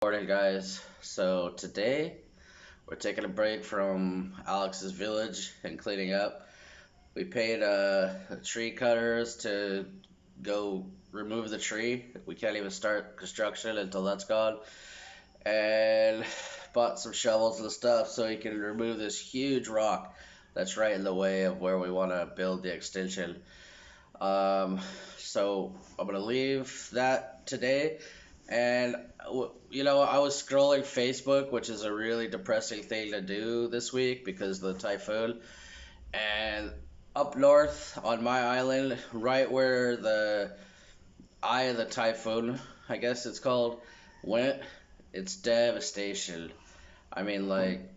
Morning, guys. So today we're taking a break from Alex's village and cleaning up. We paid tree cutters to go remove the tree. We can't even start construction until that's gone. And bought some shovels and stuff so he can remove this huge rock that's right in the way of where we want to build the extension. Um, so I'm gonna leave that today. And I was scrolling Facebook, which is a really depressing thing to do this week because of the typhoon. And up north on my island, right where the eye of the typhoon, I guess it's called, went, it's devastation. I mean, like,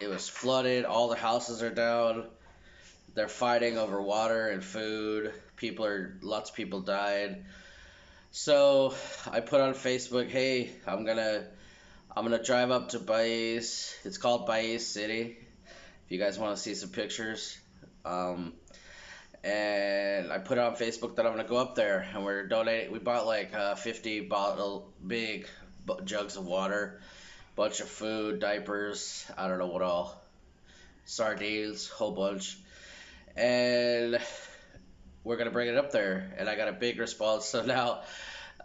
it was flooded, all the houses are down. They're fighting over water and food. Lots of people died. So I put on Facebook, hey, I'm gonna drive up to Bais. It's called Bais City. If you guys want to see some pictures, um, and I put on Facebook that I'm gonna go up there and we're donating. We bought like 50 big jugs of water, bunch of food, diapers, I don't know what all, sardines, whole bunch, and we're gonna bring it up there. And I got a big response. So now,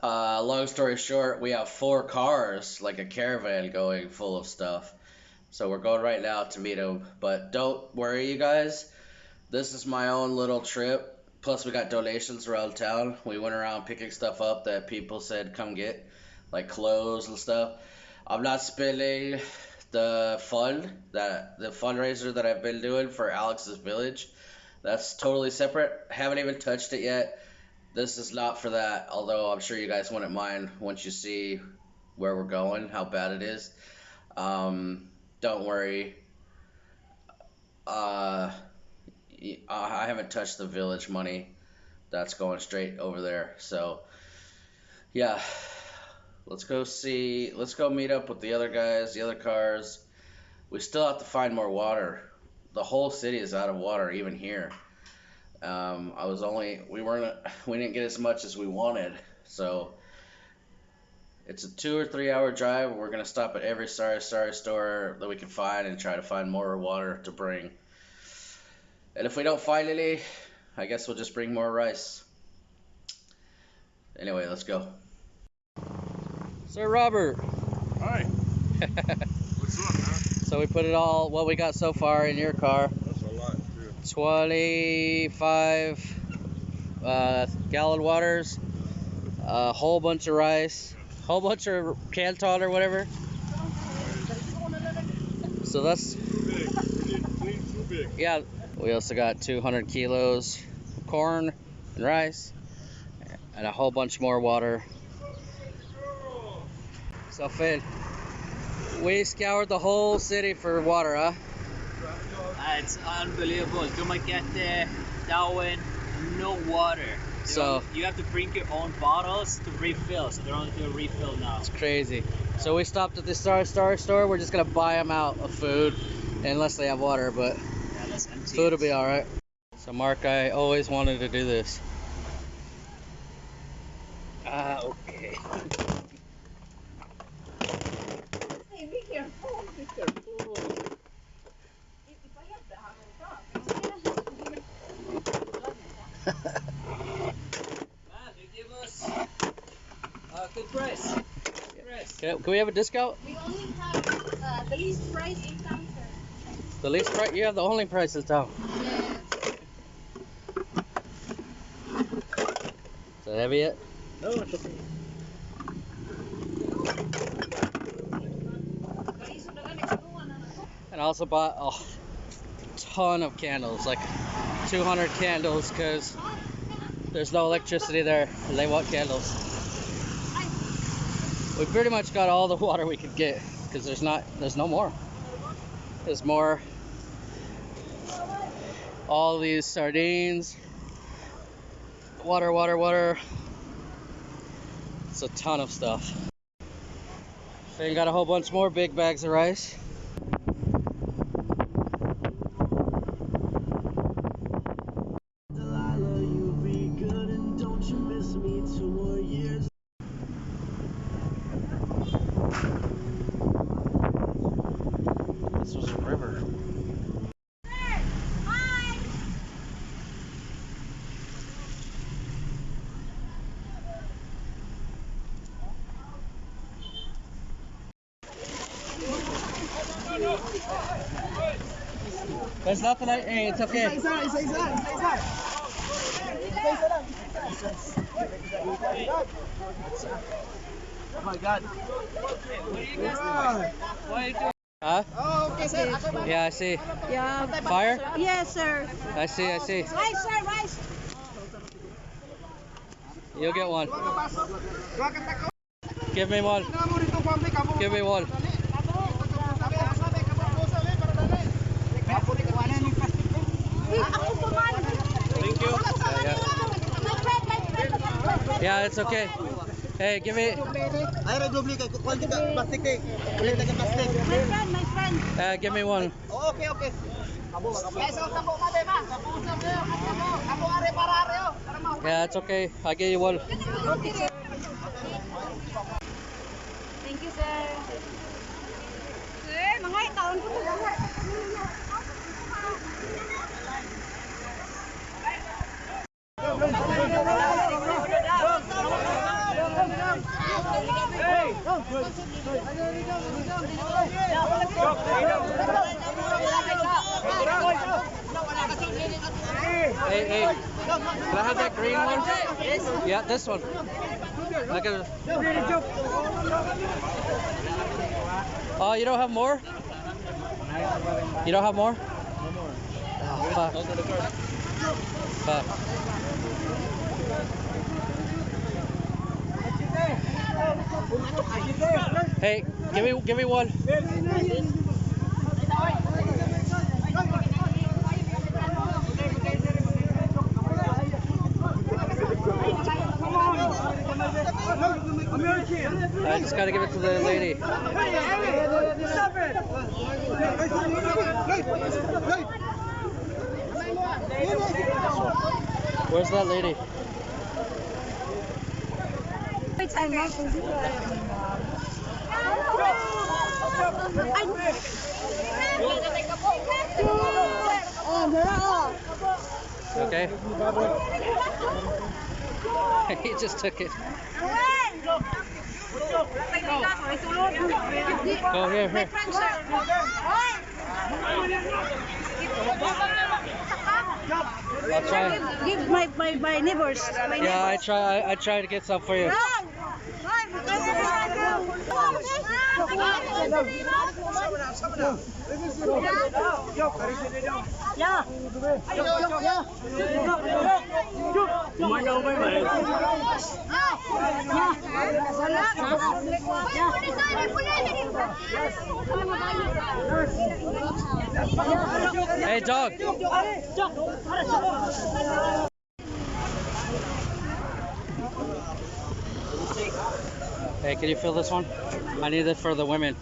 long story short, we have 4 cars, like a caravan, going full of stuff. So we're going right now to meet him. But don't worry, you guys. This is my own little trip. Plus, we got donations around town. We went around picking stuff up that people said come get, like clothes and stuff. I'm not spending the fundraiser that I've been doing for Alex's village. That's totally separate. Haven't even touched it yet. This is not for that, although I'm sure you guys wouldn't mind once you see where we're going, how bad it is. Don't worry. Uh, I haven't touched the village money. That's going straight over there. So, yeah. Let's go meet up with the other guys, the other cars. We still have to find more water. The whole city is out of water, even here. We didn't get as much as we wanted. So it's a 2 or 3 hour drive. We're gonna stop at every sorry store that we can find and try to find more water to bring. And if we don't find any, I guess we'll just bring more rice. Anyway, let's go. Sir Robert. Hi. What's up, man? So we put what we got so far in your car. That's a lot, too. 25 gallon waters, a whole bunch of rice, whole bunch of canton or whatever. So that's Too big. Too big. Yeah. We also got 200 kilos of corn and rice and a whole bunch more water. So Finn, we scoured the whole city for water, huh? It's unbelievable. You might get down no water. So you have to bring your own bottles to refill. So they're only doing refill now. It's crazy. So we stopped at this store. We're just gonna buy them out of food, unless they have water. But Yeah, that's empty. food will be all right. So Mark, I always wanted to do this. Okay. Hey, be careful. Be careful. They give us a good price. Can we have a discount? We only have the least price in town, sir. The least price? You have the only price in town. Yes. Is that heavy yet? No, it's okay. And I also bought a ton of candles, like 200 candles, because there's no electricity there and they want candles. We pretty much got all the water we could get because there's no more. There's more. All these sardines, water. It's a ton of stuff. Then got a whole bunch more big bags of rice. There's nothing like, hey, it's okay. Oh my God. Huh? Oh, okay, sir. Yeah, I see. Yeah. Fire? Yes, sir. I see, I see. Rice, sir, rice. You'll get one. Give me one. Give me one. Thank you. Yeah, it's okay. Hey, give me. My friend. Give me one. Okay, okay. Yeah, it's okay. I'll get you one. Okay, sir. Thank you, sir. Sir, mga taon ko na. Hey, hey. Can I have that green one? Yeah, this one. Look at it. Oh, you don't have more? You don't have more? Oh, fuck. Fuck. Hey, give me one. I just gotta give it to the lady. Where's that lady? Okay. He just took it. Go here, here. I'll try. Give my neighbors. Yeah, I try to get some for you. Hey, dog. Hey, can you fill this one? I need it for the women.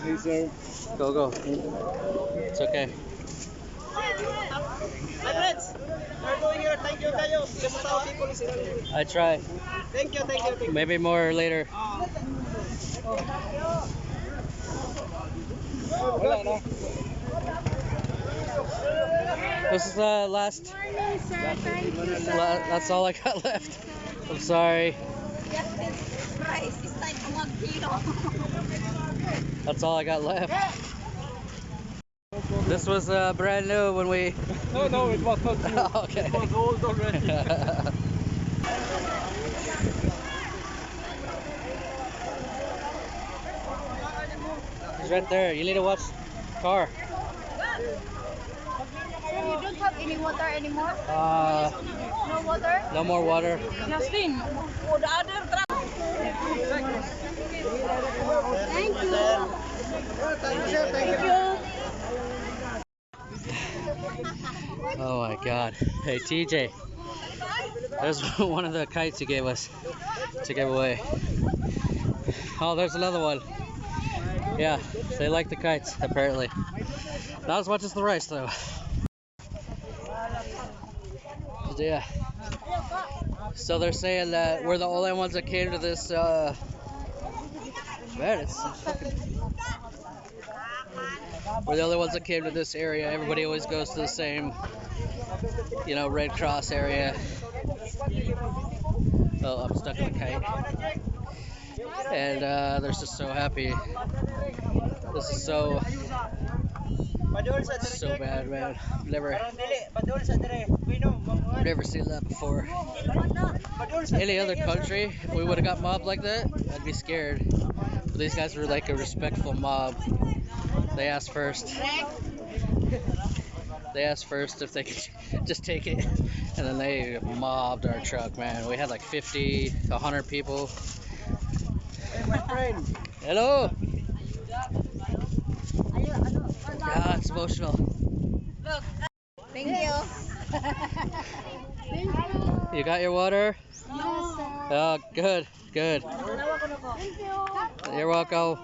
Hey, sir. Go, go. It's okay. My friends, we're going here. Thank you, kayo. I try. Thank you. Maybe more later. This is the last. Sir, thank you, sir. That's all I got left. I'm sorry. Price is like 1 kilo. That's all I got left. This was brand new when we. No, it was not new. Okay. It was old already. He's right there. You need to watch car. Sir, you don't have any water anymore? No water? No more water. Justin, for the other truck. Thank you. Thank you. Oh my God. Hey TJ, there's one of the kites you gave us to give away. Oh, there's another one. Yeah, they like the kites apparently. Not as much as the rice though. Yeah. So they're saying that we're the only ones that came to this. Man, it's fucking. We're the only ones that came to this area. Everybody always goes to the same, you know, Red Cross area. Oh, I'm stuck in a kite. and they're just so happy. This is so bad, man. I've never seen that before. Any other country, if we would have got mobbed like that, I'd be scared. But these guys were like a respectful mob. They asked first. They asked first if they could just take it, and then they mobbed our truck, man. We had like 50, 100 people. Hey, my friend. Hello. Ah, it's emotional. Thank you. Thank you. You got your water? Yes, sir. Oh, good, good. Thank you. You're welcome.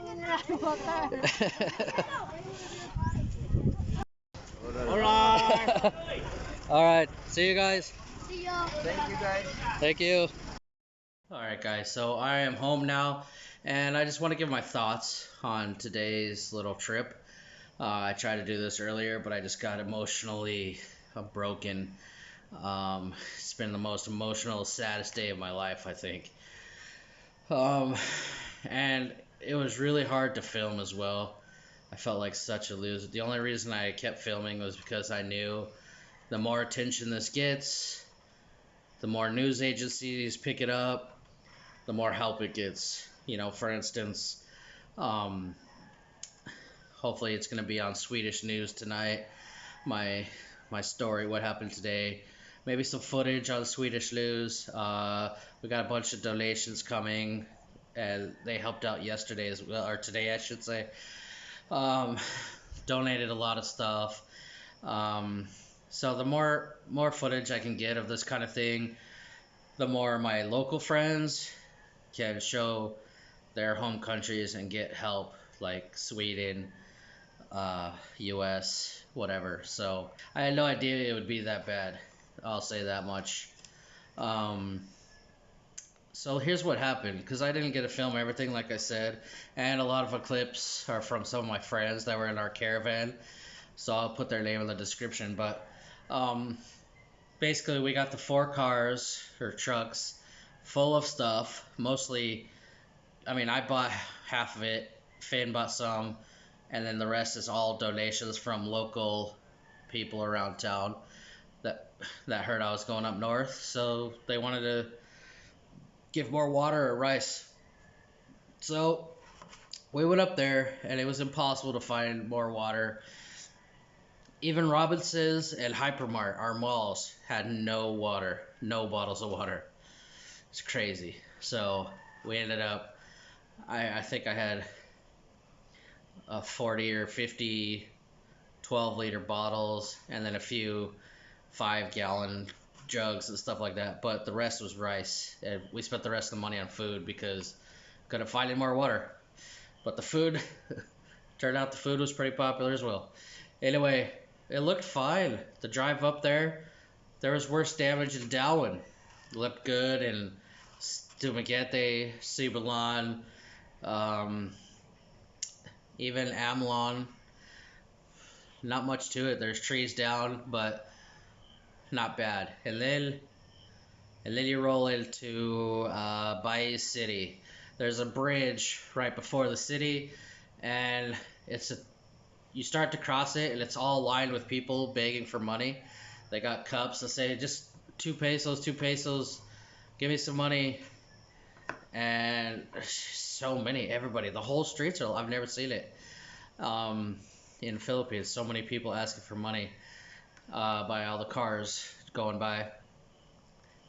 Alright. All right, see you guys. See you. Thank you, guys. Thank you. All right, guys, so I am home now, and I just want to give my thoughts on today's little trip. I tried to do this earlier, but I just got emotionally broken. It's been the most emotional, saddest day of my life, I think. And it was really hard to film as well. I felt like such a loser. The only reason I kept filming was because I knew the more attention this gets, the more news agencies pick it up, the more help it gets. You know, for instance, hopefully it's going to be on Swedish news tonight. My story, what happened today. Maybe some footage on Swedish news. We got a bunch of donations coming, and they helped out yesterday as well, or today I should say. Donated a lot of stuff. So the more footage I can get of this kind of thing, the more my local friends can show their home countries and get help, like Sweden, US, whatever. So I had no idea it would be that bad. I'll say that much. So here's what happened, because I didn't get to film everything like I said, and a lot of the clips are from some of my friends that were in our caravan, so I'll put their name in the description. But basically we got the 4 cars or trucks full of stuff, mostly, I mean, I bought half of it, Finn bought some, and then the rest is all donations from local people around town that heard I was going up north, so they wanted to give more water or rice. So we went up there, and it was impossible to find more water. Even Robinson's and Hypermart, our malls, had no water, no bottles of water. It's crazy. So we ended up, I think I had a 40 or 50 12-liter bottles, and then a few 5-gallon jugs and stuff like that, but the rest was rice, and we spent the rest of the money on food because couldn't find any more water. But the food turned out the food was pretty popular as well. Anyway, it looked fine. The drive up there was worse damage in Darwin. It looked good, and Dumaguete, Cibalon, even Amlon. Not much to it. There's trees down, but not bad. And then you roll into Bais City. There's a bridge right before the city, and you start to cross it, and it's all lined with people begging for money. They got cups that say, just 2 pesos, give me some money. And so many, everybody, the whole streets are, I've never seen it. In the Philippines, so many people asking for money by all the cars going by.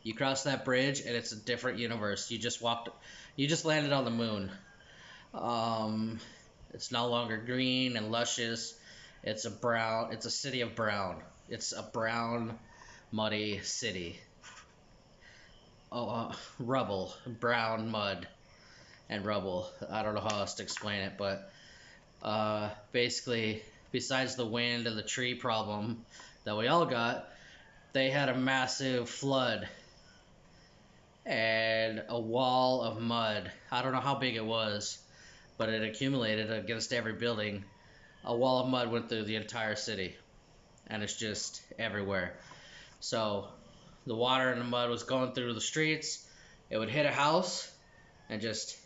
You cross that bridge, and it's a different universe. You just landed on the moon. It's no longer green and luscious. It's a city of brown. It's a brown, muddy city. Rubble, brown mud and rubble. I don't know how else to explain it, but basically, besides the wind and the tree problem that we all got, they had a massive flood and a wall of mud. I don't know how big it was, but it accumulated against every building. A wall of mud went through the entire city, and it's just everywhere. So the water and the mud was going through the streets. It would hit a house and just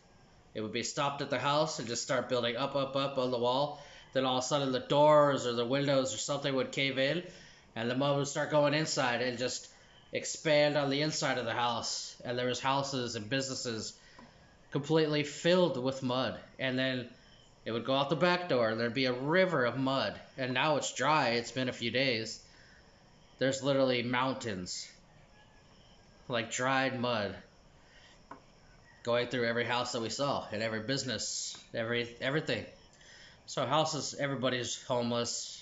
It would be stopped at the house and just start building up, up, up on the wall. Then all of a sudden the doors or the windows or something would cave in, and the mud would start going inside and just expand on the inside of the house. And there was houses and businesses completely filled with mud. And then it would go out the back door and there'd be a river of mud. And now it's dry. It's been a few days. There's literally mountains, like dried mud, going through every house that we saw and every business, everything. So houses, everybody's homeless.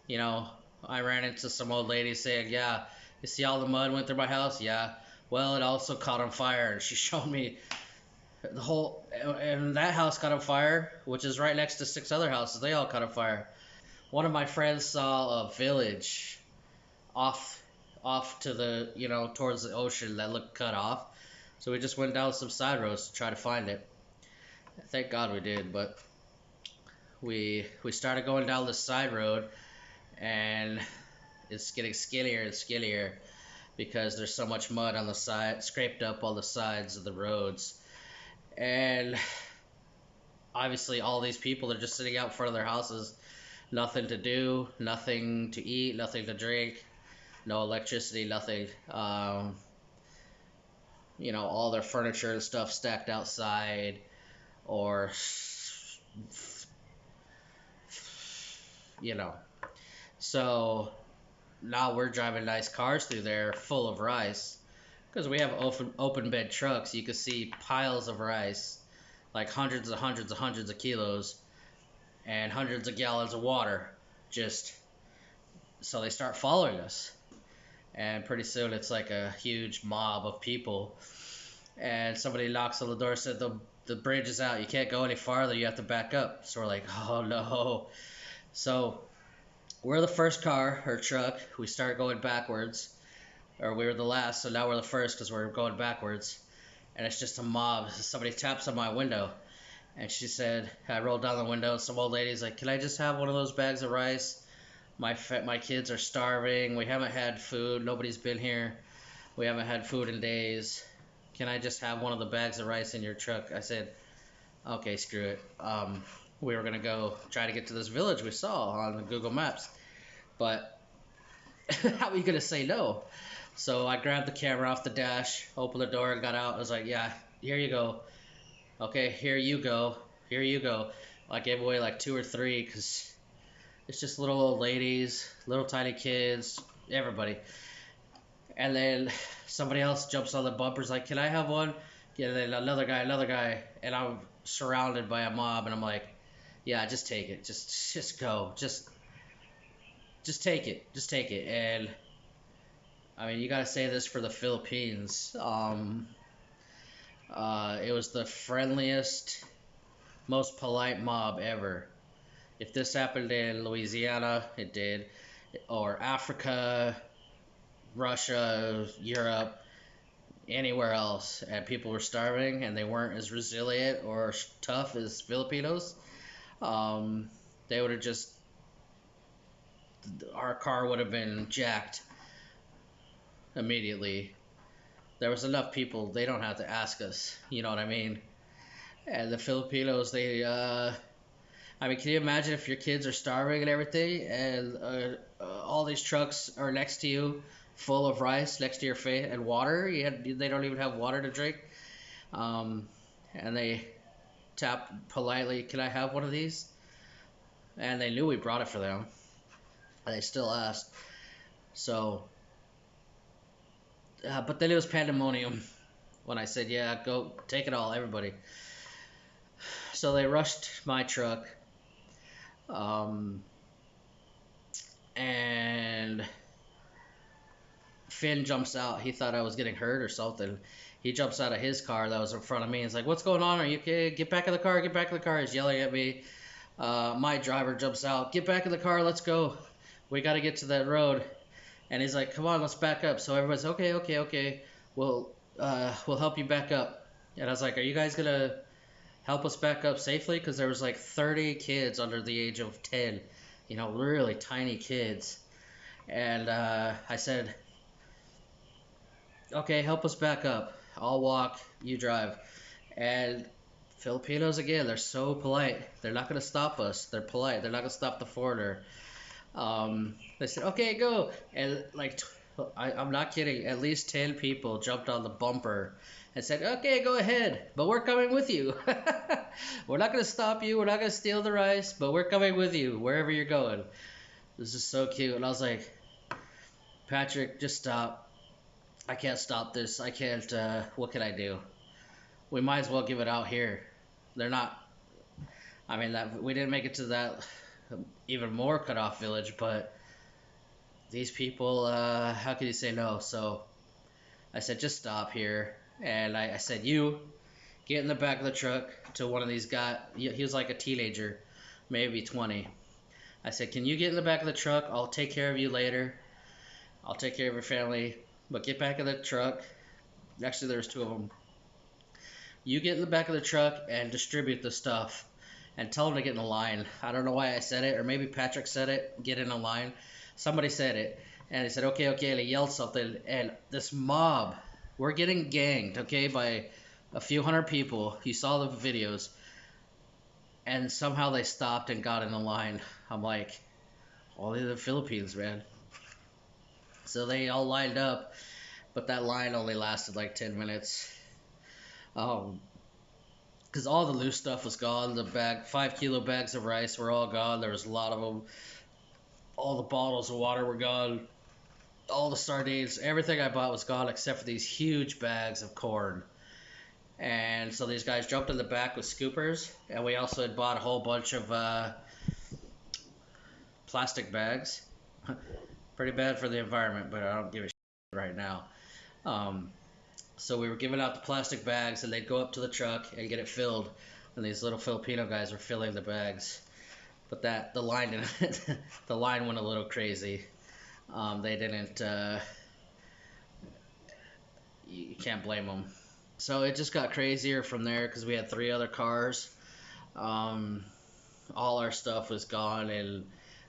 You know, I ran into some old lady saying, "Yeah, you see all the mud went through my house?" Yeah. Well, it also caught on fire, and she showed me the whole, and that house caught on fire, which is right next to 6 other houses. They all caught on fire. One of my friends saw a village off to the, towards the ocean that looked cut off. So we just went down some side roads to try to find it. Thank God we did, but we started going down this side road, and it's getting skinnier and skinnier because there's so much mud on the side, scraped up all the sides of the roads. And obviously all these people are just sitting out in front of their houses, nothing to do, nothing to eat, nothing to drink, no electricity, nothing. All their furniture and stuff stacked outside, or So now we're driving nice cars through there full of rice, because we have open bed trucks. You can see piles of rice, like hundreds of kilos, and hundreds of gallons of water. Just so they start following us, and pretty soon it's like a huge mob of people. And somebody knocks on the door, said the bridge is out, you can't go any farther, you have to back up. So we're like, oh no. So we're the first car or truck. We start going backwards, or we were the last, so now we're the first because we're going backwards. And it's just a mob. Somebody taps on my window, and she said, I rolled down the window, and some old lady's like, can I just have one of those bags of rice? My kids are starving. We haven't had food. Nobody's been here. We haven't had food in days. Can I just have one of the bags of rice in your truck? I said, okay, screw it. We were going to go try to get to this village we saw on the Google Maps. But how are you going to say no? So I grabbed the camera off the dash, opened the door, and got out. I was like, yeah, here you go. Okay, here you go. Here you go. I gave away like 2 or 3 because it's just little old ladies, little tiny kids, everybody. And then somebody else jumps on the bumpers like, can I have one? Yeah, then another guy. And I'm surrounded by a mob, and I'm like, yeah, just take it. Just go. Just take it. Just take it. And I mean, you gotta say this for the Philippines. It was the friendliest, most polite mob ever. If this happened in Louisiana, it did, or Africa, Russia, Europe, anywhere else, and people were starving and they weren't as resilient or tough as Filipinos, they would have just, our car would have been jacked immediately. There was enough people, they don't have to ask us, you know what I mean? And the Filipinos, I mean, can you imagine if your kids are starving and everything, and all these trucks are next to you, full of rice next to your face and water? They don't even have water to drink. And they tap politely, "Can I have one of these?" And they knew we brought it for them. And they still asked. So, but then it was pandemonium when I said, "Yeah, go take it all, everybody." So they rushed my truck. And Finn jumps out. He thought I was getting hurt or something. He jumps out of his car that was in front of me. He's like, "What's going on? Are you okay? Get back in the car. Get back in the car." He's yelling at me. My driver jumps out. "Get back in the car. Let's go. We got to get to that road." And he's like, "Come on, let's back up." So everybody's okay. We'll help you back up. And I was like, "Are you guys gonna help us back up safely?" Because there was like 30 kids under the age of 10, really tiny kids. And I said, "Okay, help us back up. I'll walk, you drive." And Filipinos again, they're so polite. They're not gonna stop us. They're polite. They're not gonna stop the foreigner. They said, okay, go. And like, I'm not kidding, at least 10 people jumped on the bumper and said, okay, go ahead, but we're coming with you. We're not going to stop you. We're not going to steal the rice, but we're coming with you wherever you're going. This is so cute. And I was like, Patrick, just stop. I can't stop this. I can't, what can I do? We might as well give it out here. They're not, I mean, that we didn't make it to that even more cut off village, but these people, how can you say no? So I said, just stop here. And I said, you get in the back of the truck to one of these guys. He was like a teenager, maybe 20. I said, can you get in the back of the truck? I'll take care of you later. I'll take care of your family. But get back in the truck. Actually, there's 2 of them. You get in the back of the truck and distribute the stuff. And tell them to get in a line. I don't know why I said it, or maybe Patrick said it, get in a line. Somebody said it. And he said, okay, and he yelled something. And this mob, we're getting ganged, okay, by a few hundred people. You saw the videos. And somehow they stopped and got in a line. I'm like, all the Philippines, man. So they all lined up, but that line only lasted like 10 minutes. Because all the loose stuff was gone. The 5-kilo bags of rice were all gone. There was a lot of them. All the bottles of water were gone. All the sardines, everything I bought was gone except for these huge bags of corn. And so these guys jumped in the back with scoopers, and we also had bought a whole bunch of plastic bags. Pretty bad for the environment, but I don't give a shit right now. So we were giving out the plastic bags, and they'd go up to the truck and get it filled, and these little Filipino guys were filling the bags. But the line didn't. The line went a little crazy. They didn't. You can't blame them. So it just got crazier from there because we had 3 other cars. All our stuff was gone in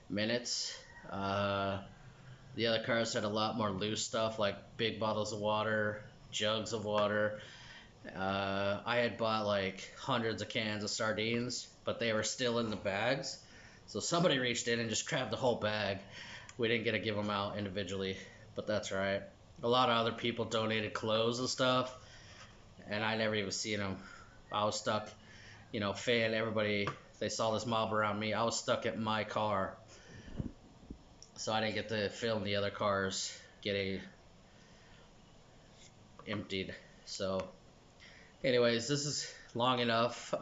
minutes. The other cars had a lot more loose stuff, like big bottles of water, jugs of water. I had bought like hundreds of cans of sardines, but they were still in the bags. So somebody reached in and just grabbed the whole bag. We didn't get to give them out individually, but that's all right. A lot of other people donated clothes and stuff, and I never even seen them. I was stuck, Faye and everybody, they saw this mob around me. I was stuck at my car, so I didn't get to film the other cars getting emptied. So anyways, this is long enough.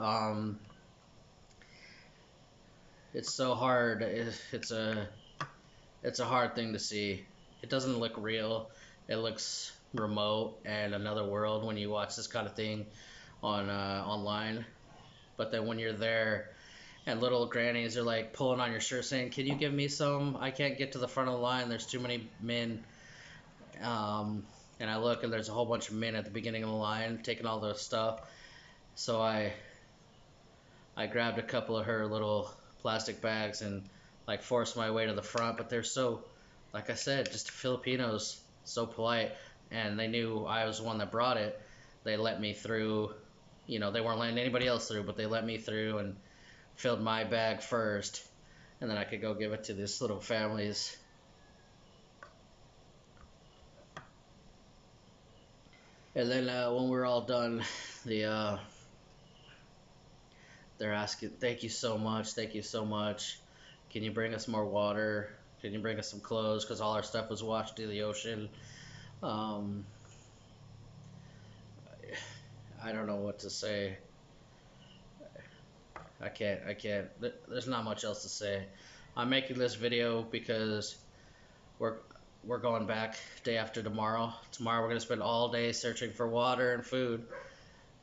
It's so hard. It's a hard thing to see. It doesn't look real. It looks remote and another world when you watch this kind of thing on online. But then when you're there and little grannies are like pulling on your shirt saying, can you give me some? I can't get to the front of the line. There's too many men. And I look and there's a whole bunch of men at the beginning of the line taking all the stuff. So I grabbed a couple of her little plastic bags and like forced my way to the front. But they're so, like I said, just Filipinos, so polite. And they knew I was the one that brought it. They let me through. They weren't letting anybody else through, but they let me through and filled my bag first. And then I could go give it to these little families. And then when we're all done, they're asking, thank you so much, can you bring us more water, can you bring us some clothes, because all our stuff was washed to the ocean. I don't know what to say. I can't, there's not much else to say. I'm making this video because we're going back day after tomorrow. Tomorrow we're going to spend all day searching for water and food.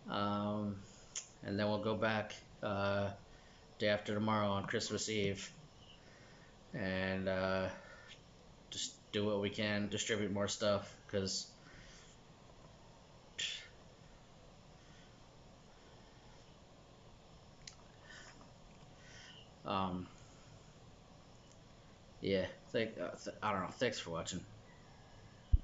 And then we'll go back day after tomorrow on Christmas Eve. And just do what we can, distribute more stuff, because yeah, I don't know. Thanks for watching.